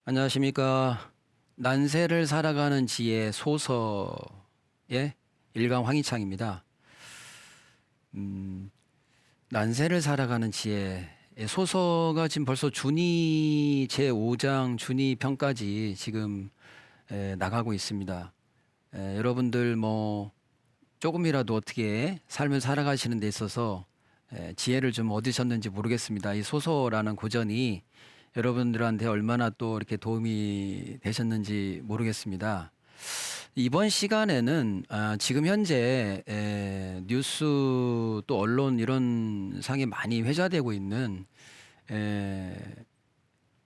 안녕하십니까. 난세를 살아가는 지혜 소서의 일강 황희창입니다. 난세를 살아가는 지혜 소서가 지금 벌써 준이 제5장 준이 편까지 지금 나가고 있습니다. 여러분들 뭐 조금이라도 어떻게 삶을 살아가시는 데 있어서 지혜를 좀 얻으셨는지 모르겠습니다. 이 소서라는 고전이 여러분들한테 얼마나 또 이렇게 도움이 되셨는지 모르겠습니다. 이번 시간에는 지금 현재 뉴스 또 언론 이런 상에 많이 회자되고 있는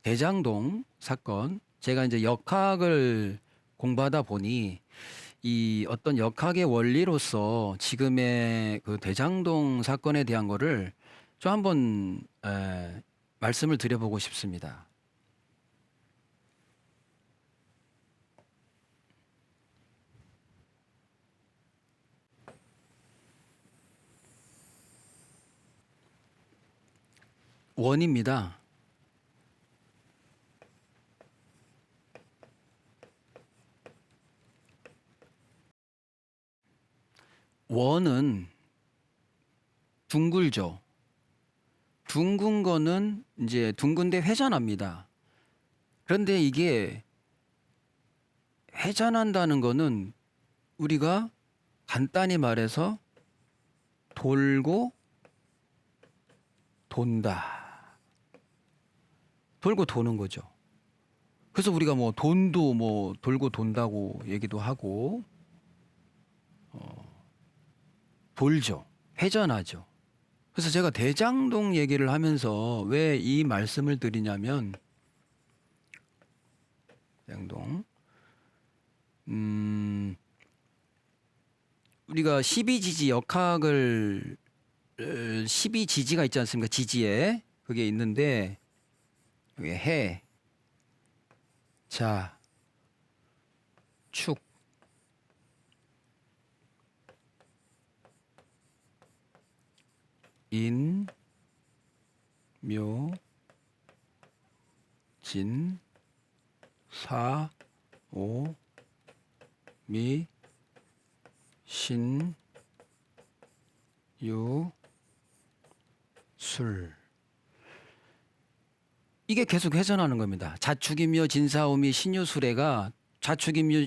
대장동 사건, 제가 이제 역학을 공부하다 보니 이 어떤 역학의 원리로서 지금의 그 대장동 사건에 대한 거를 좀 한번 말씀을 드려보고 싶습니다. 원입니다. 원은 둥글죠. 둥근 거는 이제 둥근데 회전합니다. 그런데 이게 회전한다는 거는 우리가 간단히 말해서 돌고 돈다. 돌고 도는 거죠. 그래서 우리가 뭐 돈도 뭐 돌고 돈다고 얘기도 하고 돌죠. 회전하죠. 그래서 제가 대장동 얘기를 하면서 왜 이 말씀을 드리냐면 대장동 우리가 12지지 역학을 12지지가 있지 않습니까? 지지에 그게 있는데 여기 해, 자, 축, 인, 묘, 진, 사, 오, 미, 신, 유, 술. 이게 계속 회전하는 겁니다. 자축인묘 진사오미 신유술애가 자축인묘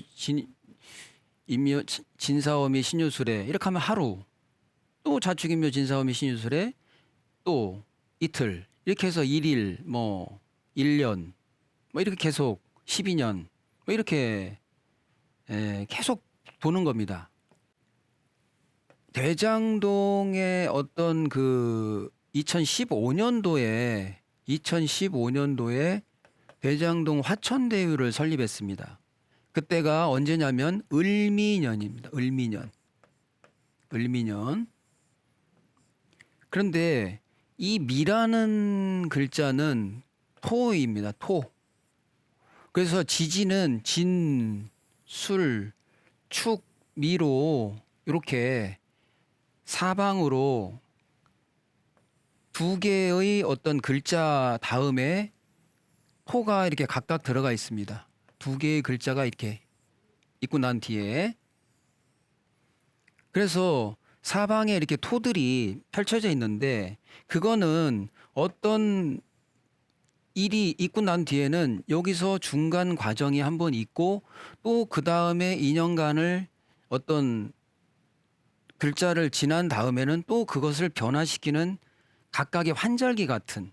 인묘 진사오미 신유술애 이렇게 하면 하루, 또 자축인묘 진사오미 신유술애 또 이틀, 이렇게 해서 1일 뭐 1년 뭐 이렇게 계속 12년 뭐 이렇게 계속 도는 겁니다. 대장동의 어떤 그 2015년도에 대장동 화천대유를 설립했습니다. 그때가 언제냐면 을미년입니다. 을미년. 그런데 이 미라는 글자는 토입니다. 토. 그래서 지지는 진, 술, 축, 미로 이렇게 사방으로 두 개의 어떤 글자 다음에 토가 이렇게 각각 들어가 있습니다. 두 개의 글자가 이렇게 있고 난 뒤에, 그래서 사방에 이렇게 토들이 펼쳐져 있는데 그거는 어떤 일이 있고 난 뒤에는 여기서 중간 과정이 한번 있고 또 그 다음에 2년간을 어떤 글자를 지난 다음에는 또 그것을 변화시키는 각각의 환절기 같은,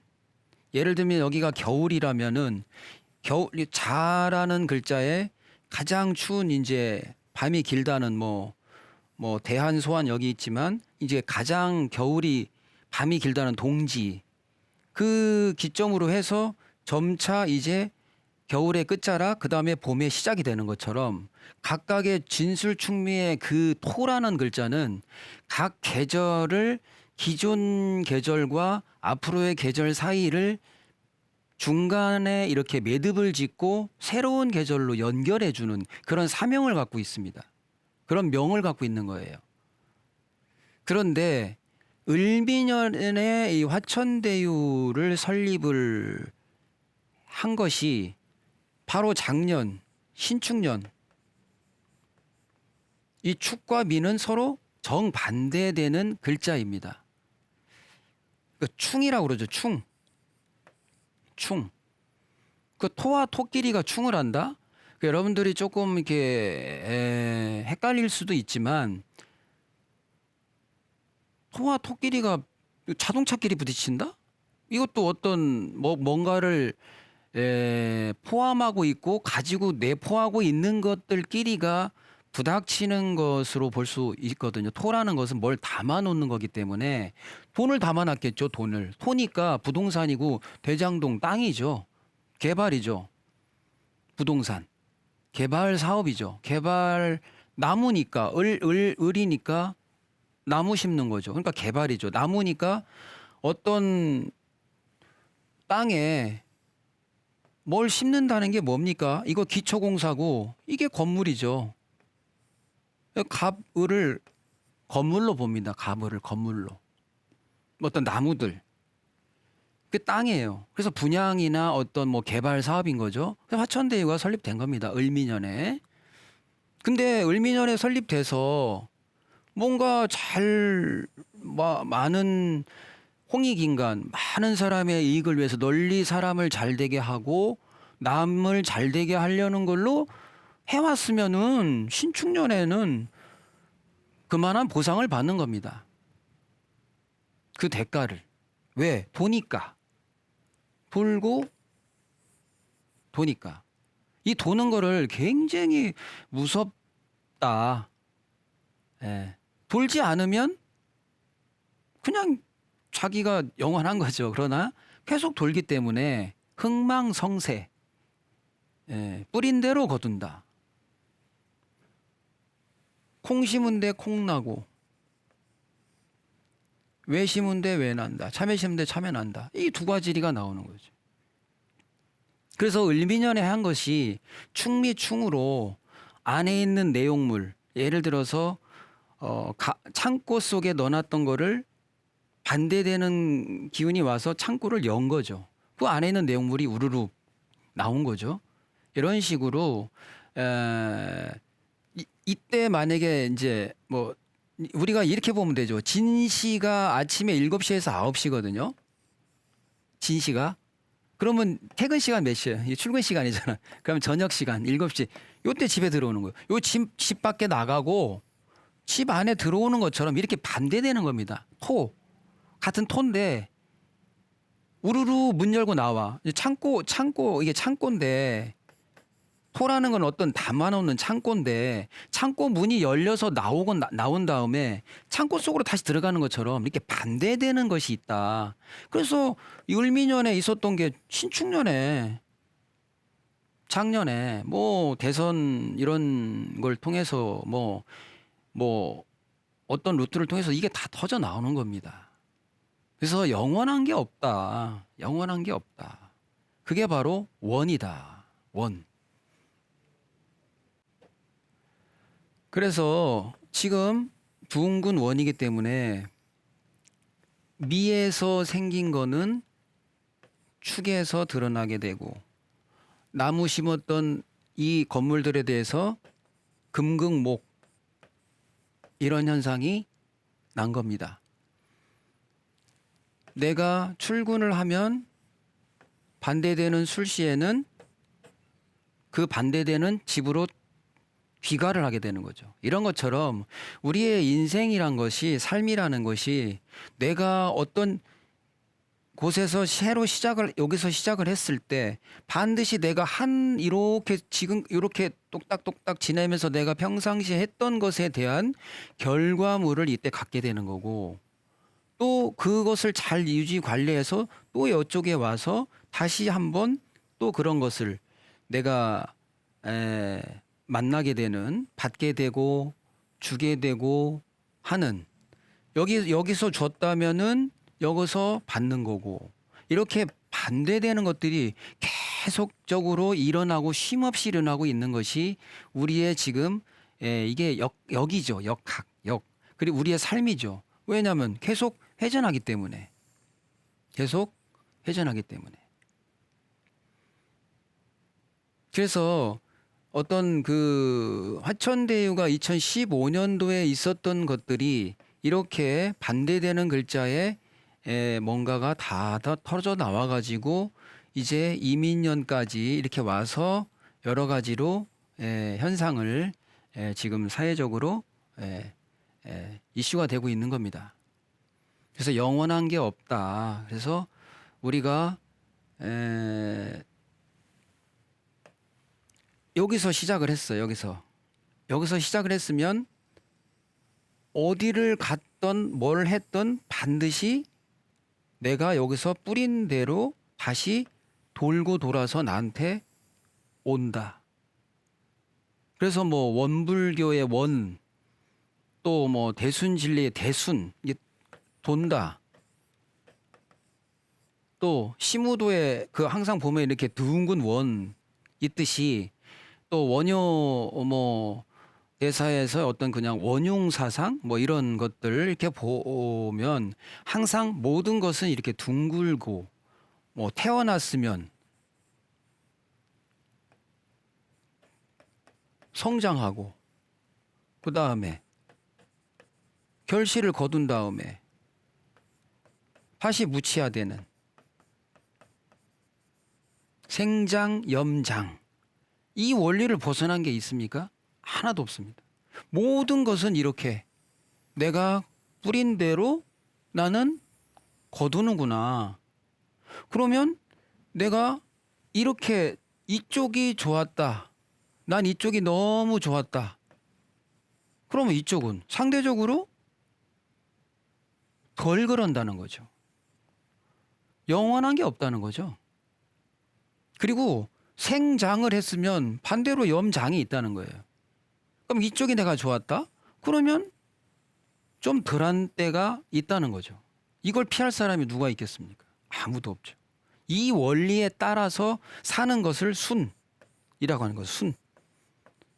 예를 들면 여기가 겨울이라면은 겨울 자라는 글자에 가장 추운 이제 밤이 길다는 뭐 대한소환 여기 있지만 이제 가장 겨울이 밤이 길다는 동지, 그 기점으로 해서 점차 이제 겨울의 끝자락 그 다음에 봄의 시작이 되는 것처럼 각각의 진술충미의 그 토라는 글자는 각 계절을 기존 계절과 앞으로의 계절 사이를 중간에 이렇게 매듭을 짓고 새로운 계절로 연결해주는 그런 사명을 갖고 있습니다. 그런 명을 갖고 있는 거예요. 그런데 을미년에 이 화천대유를 설립을 한 것이 바로 작년, 신축년. 이 축과 미는 서로 정반대되는 글자입니다. 그 충이라고 그러죠. 충. 충. 그 토와 토끼리가 충을 한다? 그 여러분들이 조금 이렇게 헷갈릴 수도 있지만 토와 토끼리가 자동차끼리 부딪힌다? 이것도 어떤 뭔가를 포함하고 있고 가지고 내포하고 있는 것들끼리가 부닥치는 것으로 볼 수 있거든요. 토라는 것은 뭘 담아놓는 거기 때문에 돈을 담아놨겠죠. 돈을. 토니까 부동산이고 대장동 땅이죠. 개발이죠. 부동산. 개발 사업이죠. 개발 나무니까 을이니까 나무 심는 거죠. 그러니까 개발이죠. 나무니까 어떤 땅에 뭘 심는다는 게 뭡니까? 이거 기초공사고 이게 건물이죠. 갑을을 건물로 봅니다. 갑을을 건물로. 어떤 나무들. 그 땅이에요. 그래서 분양이나 어떤 뭐 개발 사업인 거죠. 그래서 화천대유가 설립된 겁니다. 을미년에. 근데 을미년에 설립돼서 뭔가 많은 홍익인간, 많은 사람의 이익을 위해서 널리 사람을 잘 되게 하고 남을 잘 되게 하려는 걸로 해왔으면은 신축년에는 그만한 보상을 받는 겁니다. 그 대가를. 왜? 도니까. 돌고 도니까. 이 도는 거를 굉장히 무섭다. 예. 돌지 않으면 그냥 자기가 영원한 거죠. 그러나 계속 돌기 때문에 흥망성쇠. 예. 뿌린 대로 거둔다. 콩 심은 데 콩 나고 왜 심은 데 왜 난다. 참외 심은 데 참외 난다. 이 두 가지 리가 나오는 거죠. 그래서 을미년에 한 것이 충미충으로 안에 있는 내용물, 예를 들어서 창고 속에 넣어놨던 거를 반대되는 기운이 와서 창고를 연 거죠. 그 안에 있는 내용물이 우르르 나온 거죠. 이런 식으로 이때 만약에 이제 뭐 우리가 이렇게 보면 되죠. 진시가 아침에 7시에서 9시거든요. 진시가. 그러면 퇴근 시간 몇 시예요? 이게 출근 시간이잖아. 그럼 저녁 시간 7시. 요때 집에 들어오는 거예요. 요 집 밖에 나가고 집 안에 들어오는 것처럼 이렇게 반대되는 겁니다. 같은 토인데 우르르 문 열고 나와. 창고 이게 창고인데 토라는 건 어떤 담아놓는 창고인데 창고 문이 열려서 나온 다음에 창고 속으로 다시 들어가는 것처럼 이렇게 반대되는 것이 있다. 그래서 을미년에 있었던 게 신축년에 작년에 뭐 대선 이런 걸 통해서 뭐 어떤 루트를 통해서 이게 다 터져 나오는 겁니다. 그래서 영원한 게 없다. 영원한 게 없다. 그게 바로 원이다. 원. 그래서 지금 둥근 원이기 때문에 미에서 생긴 거는 축에서 드러나게 되고 나무 심었던 이 건물들에 대해서 금극목 이런 현상이 난 겁니다. 내가 출근을 하면 반대되는 술시에는 그 반대되는 집으로 귀가를 하게 되는 거죠. 이런 것처럼 우리의 인생이란 것이 삶이라는 것이 내가 어떤 곳에서 새로 여기서 시작을 했을 때 반드시 내가 이렇게 지금 이렇게 똑딱똑딱 지내면서 내가 평상시에 했던 것에 대한 결과물을 이때 갖게 되는 거고 또 그것을 잘 유지 관리해서 또 이쪽에 와서 다시 한번 또 그런 것을 내가 만나게 되는, 받게 되고 주게 되고 하는 여기서 줬다면은 여기서 받는 거고 이렇게 반대되는 것들이 계속적으로 일어나고 쉼없이 일어나고 있는 것이 우리의 지금 이게 역이죠. 역학. 그리고 우리의 삶이죠. 왜냐하면 계속 회전하기 때문에. 계속 회전하기 때문에. 그래서 어떤 그 화천대유가 2015년도에 있었던 것들이 이렇게 반대되는 글자에 뭔가가 다 터져 나와 가지고 이제 이민년까지 이렇게 와서 여러 가지로 현상을 지금 사회적으로 이슈가 되고 있는 겁니다. 그래서 영원한 게 없다. 그래서 우리가 여기서 시작을 했어요. 여기서 시작을 했으면 어디를 갔던 뭘 했던 반드시 내가 여기서 뿌린 대로 다시 돌고 돌아서 나한테 온다. 그래서 뭐 원불교의 원, 또 뭐 대순진리의 대순, 이게 돈다. 또 심우도에 그 항상 보면 이렇게 둥근 원 있듯이 또 원효 뭐 대사에서 어떤 그냥 원흉 사상 뭐 이런 것들을 이렇게 보면 항상 모든 것은 이렇게 둥글고 뭐 태어났으면 성장하고 그 다음에 결실을 거둔 다음에 다시 무치화되는 생장 염장, 이 원리를 벗어난 게 있습니까? 하나도 없습니다. 모든 것은 이렇게 내가 뿌린 대로 나는 거두는구나. 그러면 내가 이렇게 이쪽이 좋았다. 난 이쪽이 너무 좋았다. 그러면 이쪽은 상대적으로 덜 그런다는 거죠. 영원한 게 없다는 거죠. 그리고 생장을 했으면 반대로 염장이 있다는 거예요. 그럼 이쪽이 내가 좋았다? 그러면 좀 덜한 때가 있다는 거죠. 이걸 피할 사람이 누가 있겠습니까? 아무도 없죠. 이 원리에 따라서 사는 것을 순이라고 하는 거죠. 순.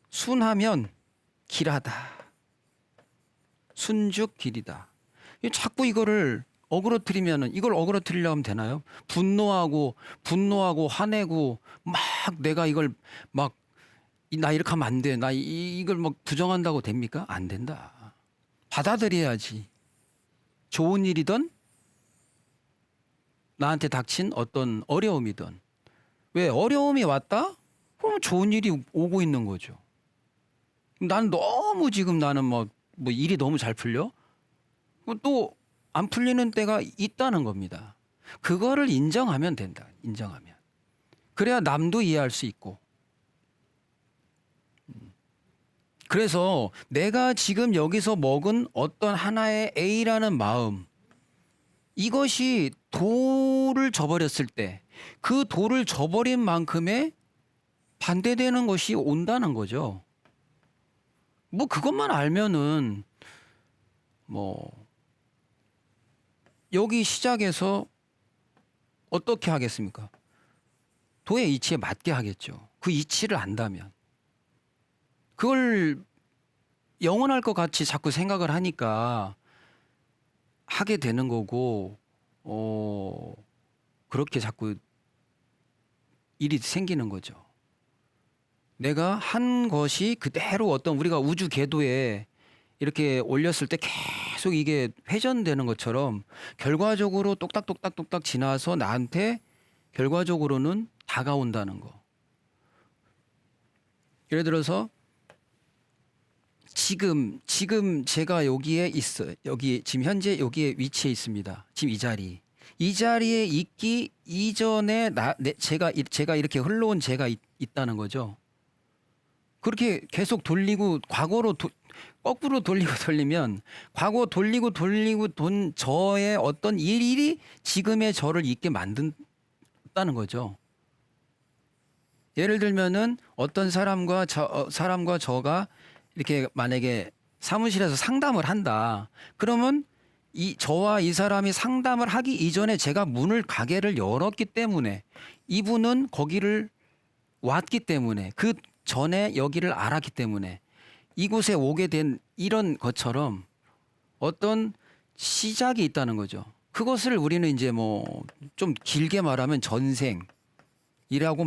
순하면 길하다. 순죽 길이다. 자꾸 이거를 어그러뜨리면은 이걸 어그러뜨리려고 하면 되나요? 분노하고 화내고 막 내가 이걸 막 나 이렇게 하면 안 돼. 나 이걸 막 부정한다고 됩니까? 안 된다. 받아들여야지. 좋은 일이든 나한테 닥친 어떤 어려움이든. 왜 어려움이 왔다? 그럼 좋은 일이 오고 있는 거죠. 난 너무 지금 나는 뭐 일이 너무 잘 풀려? 또 안 풀리는 때가 있다는 겁니다. 그거를 인정하면 된다. 인정하면. 그래야 남도 이해할 수 있고. 그래서 내가 지금 여기서 먹은 어떤 하나의 A라는 마음, 이것이 도를 저버렸을 때 그 도를 저버린 만큼의 반대되는 것이 온다는 거죠. 뭐 그것만 알면은 뭐 여기 시작해서 어떻게 하겠습니까? 도의 이치에 맞게 하겠죠. 그 이치를 안다면. 그걸 영원할 것 같이 자꾸 생각을 하니까 하게 되는 거고, 그렇게 자꾸 일이 생기는 거죠. 내가 한 것이 그대로 어떤 우리가 우주 궤도에 이렇게 올렸을 때 계속 이게 회전되는 것처럼 결과적으로 똑딱똑딱똑딱 지나서 나한테 결과적으로는 다가온다는 거. 예를 들어서 지금 제가 여기에 있어요. 여기 지금 현재 여기에 위치해 있습니다. 지금 이 자리에 있기 이전에 제가 이렇게 흘러온 제가 있다는 거죠. 그렇게 계속 돌리고 과거로 거꾸로 돌리면 과거 돌리고 돈 저의 어떤 일이 지금의 저를 있게 만든다는 거죠. 예를 들면은 어떤 사람과 저가 이렇게 만약에 사무실에서 상담을 한다. 그러면 저와 이 사람이 상담을 하기 이전에 제가 가게를 열었기 때문에 이분은 거기를 왔기 때문에 그 전에 여기를 알았기 때문에 이곳에 오게 된 이런 것처럼 어떤 시작이 있다는 거죠. 그것을 우리는 이제 뭐 좀 길게 말하면 전생이라고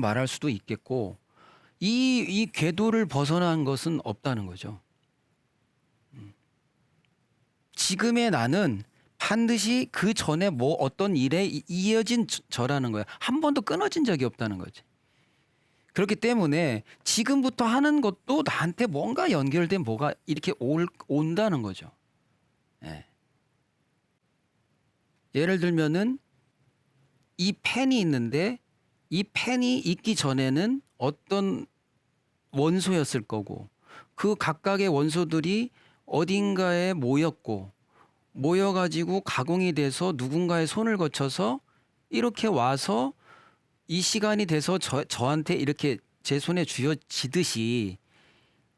말할 수도 있겠고, 이 궤도를 벗어난 것은 없다는 거죠. 지금의 나는 반드시 그 전에 뭐 어떤 일에 이어진 저라는 거야. 한 번도 끊어진 적이 없다는 거지. 그렇기 때문에 지금부터 하는 것도 나한테 뭔가 연결된 뭐가 이렇게 온다는 거죠. 예. 예를 들면은 이 펜이 있는데 이 펜이 있기 전에는 어떤 원소였을 거고 그 각각의 원소들이 어딘가에 모여가지고 가공이 돼서 누군가의 손을 거쳐서 이렇게 와서 이 시간이 돼서 저한테 이렇게 제 손에 쥐어지듯이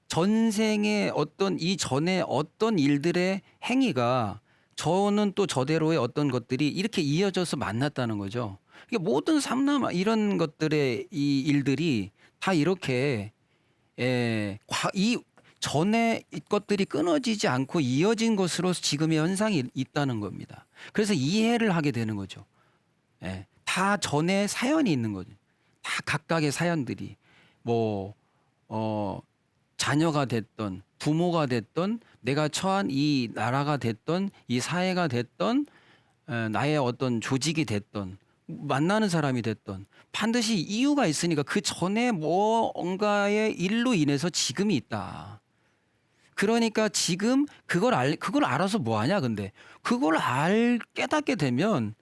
전생의 어떤 이전에 어떤 일들의 행위가 저는 또 저대로의 어떤 것들이 이렇게 이어져서 만났다는 거죠. 이게 모든 삼남 이런 것들의 이 일들이 다 이렇게 이 전에 것들이 끊어지지 않고 이어진 것으로 지금의 현상이 있다는 겁니다. 그래서 이해를 하게 되는 거죠. 다 전에 사연이 있는 거죠. 다 각각의 사연들이 뭐 자녀가 됐던 부모가 됐던 내가 처한 이 나라가 됐던 이 사회가 됐던 나의 어떤 조직이 됐던 만나는 사람이 됐던 반드시 이유가 있으니까 그 전에 뭔가의 일로 인해서 지금이 있다. 그러니까 지금 그걸 알아서 뭐 하냐 근데 그걸 깨닫게 되면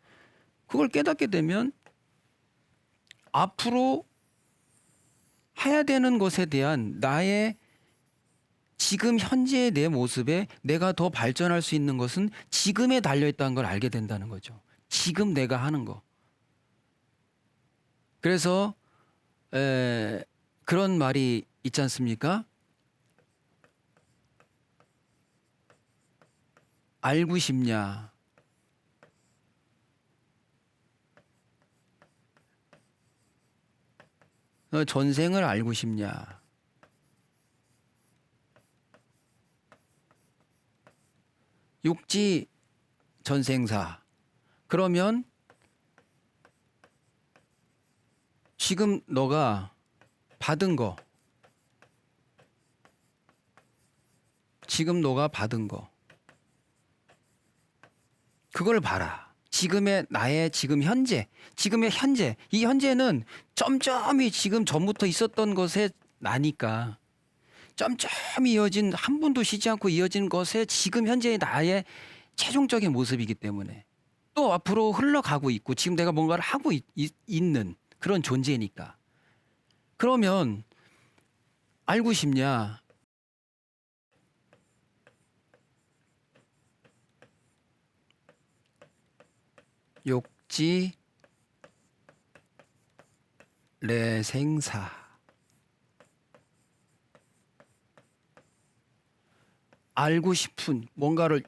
앞으로 해야 되는 것에 대한 나의 지금 현재의 내 모습에 내가 더 발전할 수 있는 것은 지금에 달려있다는 걸 알게 된다는 거죠. 지금 내가 하는 거. 그래서 그런 말이 있지 않습니까? 알고 싶냐? 너 전생을 알고 싶냐? 육지 전생사. 그러면 지금 너가 받은 거, 그걸 봐라. 지금의 나의 지금 현재, 이 현재는 점점이 지금 전부터 있었던 것에 나니까 점점이 이어진 한 번도 쉬지 않고 이어진 것에 지금 현재의 나의 최종적인 모습이기 때문에 또 앞으로 흘러가고 있고 지금 내가 뭔가를 하고 있는 그런 존재니까. 그러면 알고 싶냐? 욕지 레생사. 알고 싶은 뭔가를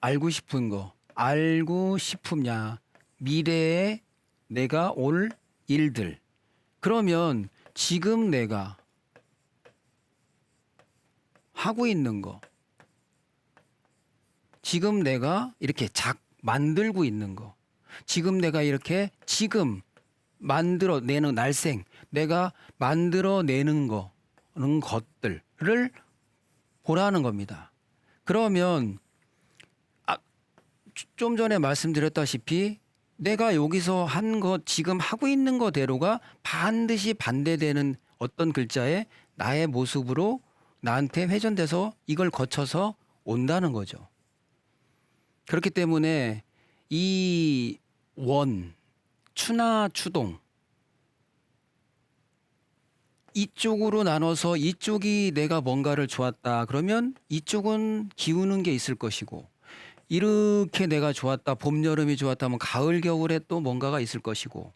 알고 싶은 거. 알고 싶으냐? 미래에 내가 올 일들. 그러면 지금 내가 하고 있는 거. 지금 내가 이렇게 만들고 있는 거. 지금 내가 이렇게 지금 만들어내는 날생 내가 만들어내는 것들을 보라는 겁니다. 그러면 좀 전에 말씀드렸다시피 내가 여기서 한 것 지금 하고 있는 거대로가 반드시 반대되는 어떤 글자에 나의 모습으로 나한테 회전돼서 이걸 거쳐서 온다는 거죠. 그렇기 때문에 이 추나 추동 이쪽으로 나눠서 이쪽이 내가 뭔가를 좋았다 그러면 이쪽은 기우는 게 있을 것이고 이렇게 내가 좋았다 봄 여름이 좋았다면 가을 겨울에 또 뭔가가 있을 것이고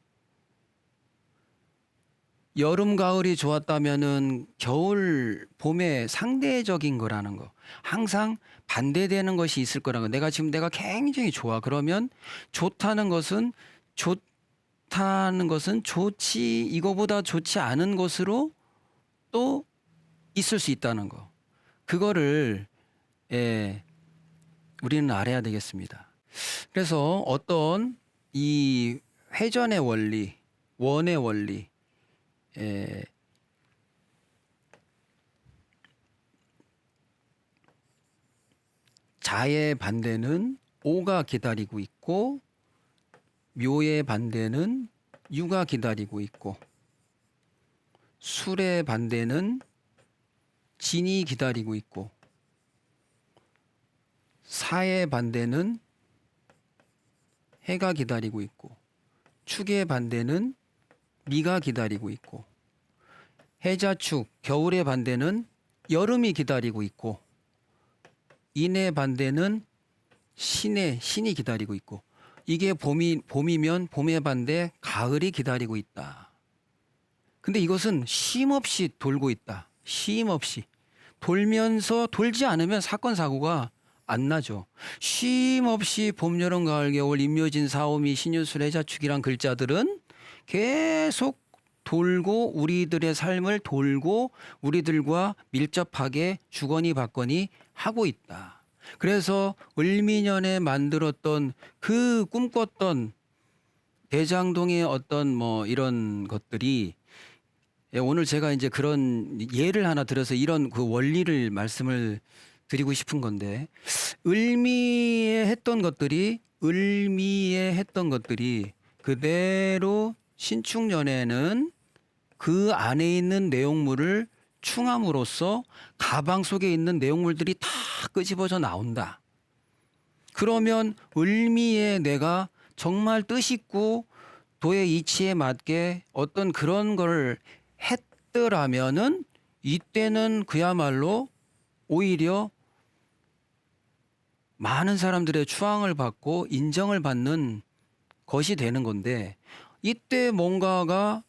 여름 가을이 좋았다면은 겨울 봄에 상대적인 거라는 거 항상 반대되는 것이 있을 거라는 거 내가 굉장히 좋아 그러면 좋다는 것은 이거보다 좋지 않은 것으로 또 있을 수 있다는 거 그거를 우리는 알아야 되겠습니다. 그래서 어떤 이 회전의 원리 원의 원리 자의 반대는 오가 기다리고 있고 묘의 반대는 유가 기다리고 있고 술의 반대는 진이 기다리고 있고 사의 반대는 해가 기다리고 있고 축의 반대는 미가 기다리고 있고 해자축 겨울의 반대는 여름이 기다리고 있고 인의 반대는 신이 기다리고 있고 이게 봄이면 봄의 반대 가을이 기다리고 있다. 근데 이것은 쉼없이 돌고 있다. 쉼없이 돌면서 돌지 않으면 사건 사고가 안 나죠. 쉼없이 봄, 여름, 가을, 겨울, 임묘진, 사오미, 신유술, 해자축이란 글자들은 계속 돌고 우리들의 삶을 돌고 우리들과 밀접하게 주거니 받거니 하고 있다. 그래서 을미년에 만들었던 그 꿈꿨던 대장동의 어떤 뭐 이런 것들이 오늘 제가 이제 그런 예를 하나 들어서 이런 그 원리를 말씀을 드리고 싶은 건데 을미에 했던 것들이 그대로 신축년에는 그 안에 있는 내용물을 충함으로써 가방 속에 있는 내용물들이 다 끄집어져 나온다. 그러면 을미에 내가 정말 뜻있고 도의 이치에 맞게 어떤 그런 걸 했더라면은 이때는 그야말로 오히려 많은 사람들의 추앙을 받고 인정을 받는 것이 되는 건데 이때 뭔가가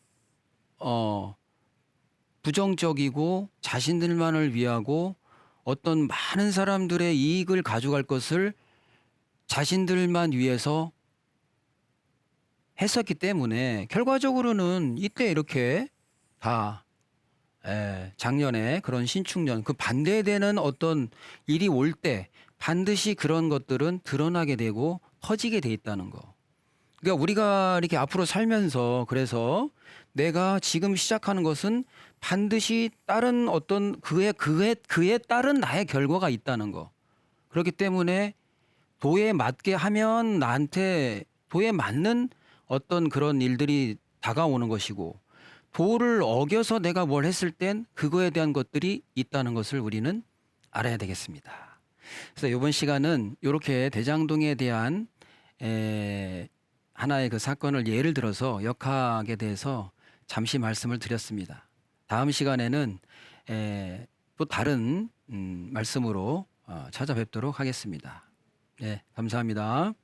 부정적이고 자신들만을 위하고 어떤 많은 사람들의 이익을 가져갈 것을 자신들만 위해서 했었기 때문에 결과적으로는 이때 이렇게 다 작년에 그런 신축년 그 반대되는 어떤 일이 올 때 반드시 그런 것들은 드러나게 되고 터지게 돼 있다는 거. 그러니까 우리가 이렇게 앞으로 살면서 그래서 내가 지금 시작하는 것은 반드시 다른 어떤 그에 따른 나의 결과가 있다는 거. 그렇기 때문에 도에 맞게 하면 나한테 도에 맞는 어떤 그런 일들이 다가오는 것이고 도를 어겨서 내가 뭘 했을 땐 그거에 대한 것들이 있다는 것을 우리는 알아야 되겠습니다. 그래서 이번 시간은 이렇게 대장동에 대한 하나의 그 사건을 예를 들어서 역학에 대해서 잠시 말씀을 드렸습니다. 다음 시간에는 또 다른 말씀으로 찾아뵙도록 하겠습니다. 네, 감사합니다.